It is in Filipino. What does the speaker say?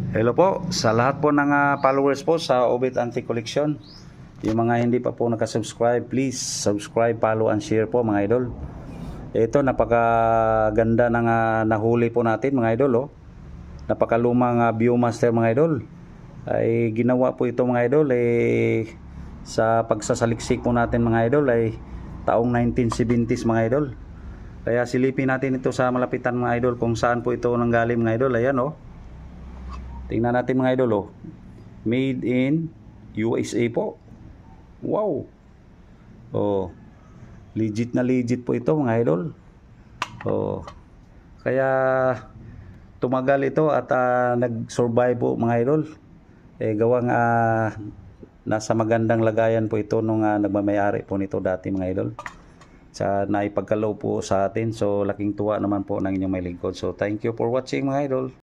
Hello po sa lahat po ng followers po sa Obit Antique Collection. Yung mga hindi pa po nakasubscribe, please subscribe, follow and share po mga idol. Ito napakaganda ng nahuli po natin mga idol. Napakalumang Viewmaster mga idol. Ay ginawa po ito mga idol sa pagsasaliksik po natin mga idol ay taong 1970s mga idol. Kaya silipin natin ito sa malapitan mga idol kung saan po ito nanggaling mga idol. Ayan tingnan natin mga idol made in USA po. Wow. Legit na legit po ito mga idol. Kaya tumagal ito at nag-survive po mga idol. Gawang nasa magandang lagayan po ito nung nagmamayari po nito dati mga idol. Sa naipagkalob po sa atin. So laking tuwa naman po ng inyong may lingkod. So thank you for watching mga idol.